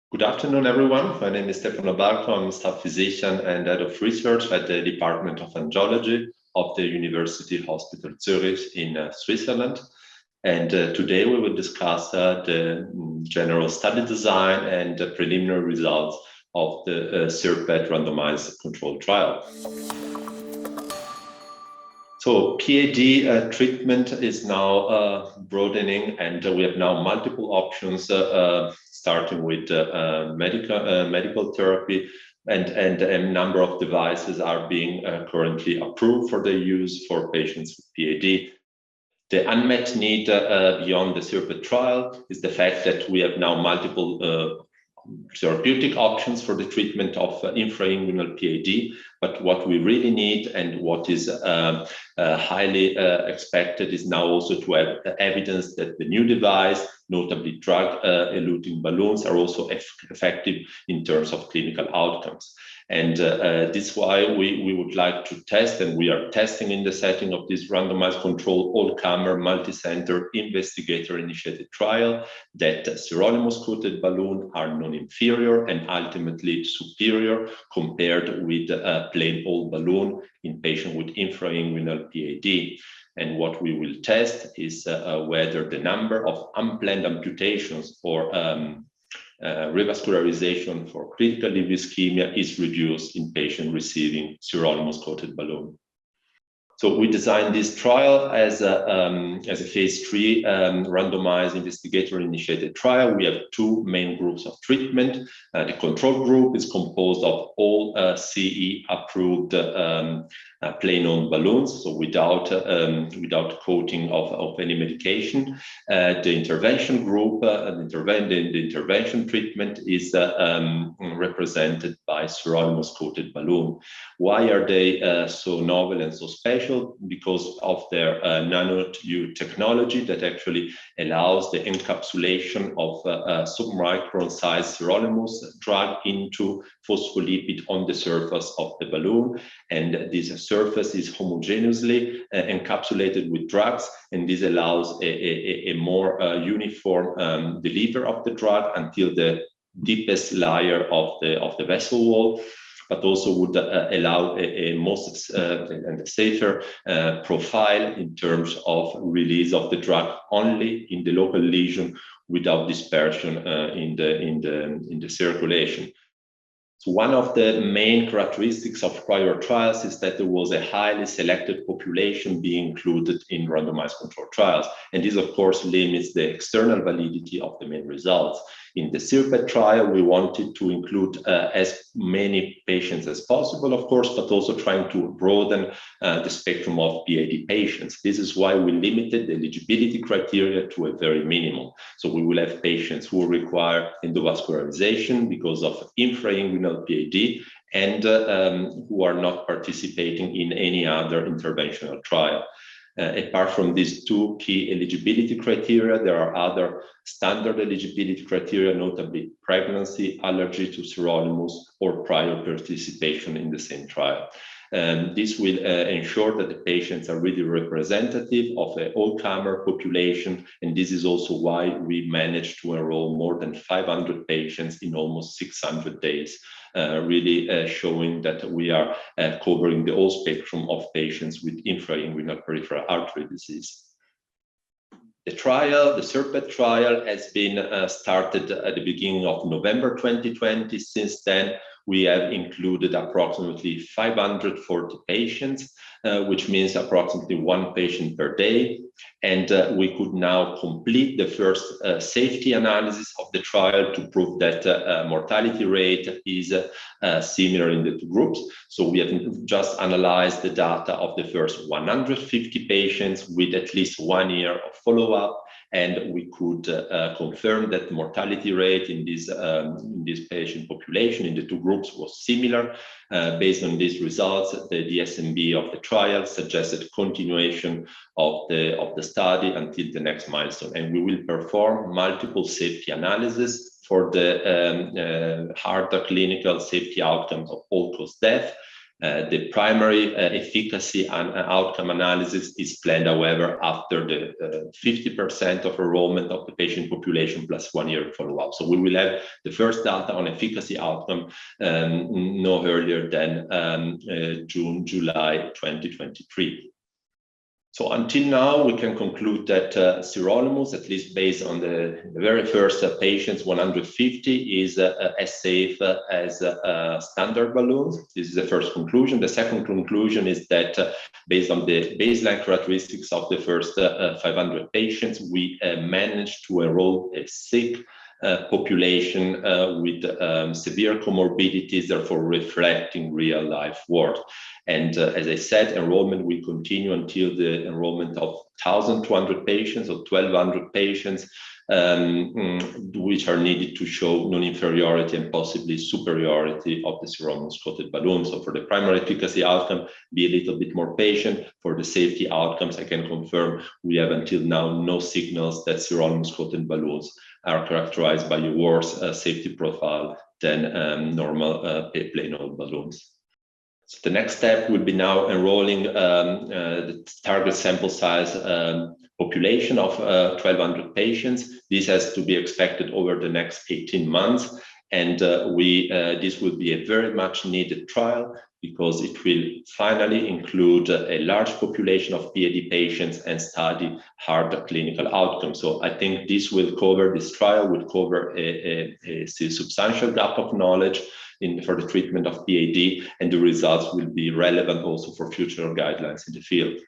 Good afternoon, everyone. My name is Stefano Barco. I'm a staff physician and head of research at the Department of Angiology of the University Hospital Zurich in Switzerland. And today we will discuss the general study design and the preliminary results of the SirPAD Randomized Controlled Trial. So PAD treatment is now broadening, and we have now multiple options, starting with medical therapy, and a number of devices are being currently approved for their use for patients with PAD. The unmet need beyond the SirPAD trial is the fact that we have now multiple therapeutic options for the treatment of infrainguinal PAD, but what we really need and what is highly expected is now also to have evidence that the new device, notably drug-eluting balloons, are also effective in terms of clinical outcomes. And this is why we would like to test, and we are testing in the setting of this randomized control all-comer multi-center investigator-initiated trial that Sirolimus-Coated balloons are non-inferior and ultimately superior compared with plain old balloon in patients with infrainguinal PAD. And what we will test is whether the number of unplanned amputations or revascularization for critical limb ischemia is reduced in patients receiving Sirolimus-Coated balloon. So we designed this trial as a phase 3 randomized investigator-initiated trial. We have two main groups of treatment. The control group is composed of all CE-approved plain old balloons, so without coating of any medication. The intervention group, the intervention treatment is represented by Sirolimus-Coated balloon. Why are they so novel and so special? Because of their nanotube technology that actually allows the encapsulation of submicron-sized sirolimus drug into phospholipid on the surface of the balloon, and this surface is homogeneously encapsulated with drugs, and this allows a more uniform delivery of the drug until the deepest layer of the vessel wall, but also would allow a most and safer profile in terms of release of the drug only in the local lesion without dispersion in the circulation. So one of the main characteristics of prior trials is that there was a highly selected population being included in randomized controlled trials. And this, of course, limits the external validity of the main results. In the SirPAD trial, we wanted to include as many patients as possible, of course, but also trying to broaden the spectrum of PAD patients. This is why we limited the eligibility criteria to a very minimum. So we will have patients who require endovascularization because of infrainguinal PAD and who are not participating in any other interventional trial. Apart from these two key eligibility criteria, there are other standard eligibility criteria, notably pregnancy, allergy to sirolimus, or prior participation in the same trial. This will ensure that the patients are really representative of an all-comer population, and this is also why we managed to enroll more than 500 patients in almost 600 days, really showing that we are covering the whole spectrum of patients with infrainguinal peripheral artery disease. The trial, the SirPAD trial, has been started at the beginning of November 2020. Since then, we have included approximately 540 patients, which means approximately one patient per day. And we could now complete the first safety analysis of the trial to prove that mortality rate is similar in the two groups. So we have just analyzed the data of the first 150 patients with at least 1 year of follow-up, and we could confirm that the mortality rate in this patient population in the two groups was similar. Based on these results, the DSMB of the trial suggested continuation of the study until the next milestone, and we will perform multiple safety analysis for the harder clinical safety outcomes of all-cause death, The primary efficacy and outcome analysis is planned, however, after the 50% of enrollment of the patient population plus 1 year follow-up. So we will have the first data on efficacy outcome no earlier than June, July 2023. So until now, we can conclude that sirolimus, at least based on the very first patients, 150, is as safe as standard balloons. This is the first conclusion. The second conclusion is that based on the baseline characteristics of the first 500 patients, we managed to enroll a sick population with severe comorbidities, therefore reflecting real life work. And as I said, enrollment will continue until the enrollment of 1,200 patients or 1,200 patients, which are needed to show non-inferiority and possibly superiority of the sirolimus-coated balloon. So for the primary efficacy outcome, be a little bit more patient. For the safety outcomes, I can confirm we have until now no signals that sirolimus-coated balloons are characterized by a worse safety profile than normal plain old balloons. So the next step will be now enrolling the target sample size population of 1,200 patients. This has to be expected over the next 18 months. And this will be a very much needed trial because it will finally include a large population of PAD patients and study hard clinical outcomes. So I think this trial will cover a substantial gap of knowledge for the treatment of PAD, and the results will be relevant also for future guidelines in the field.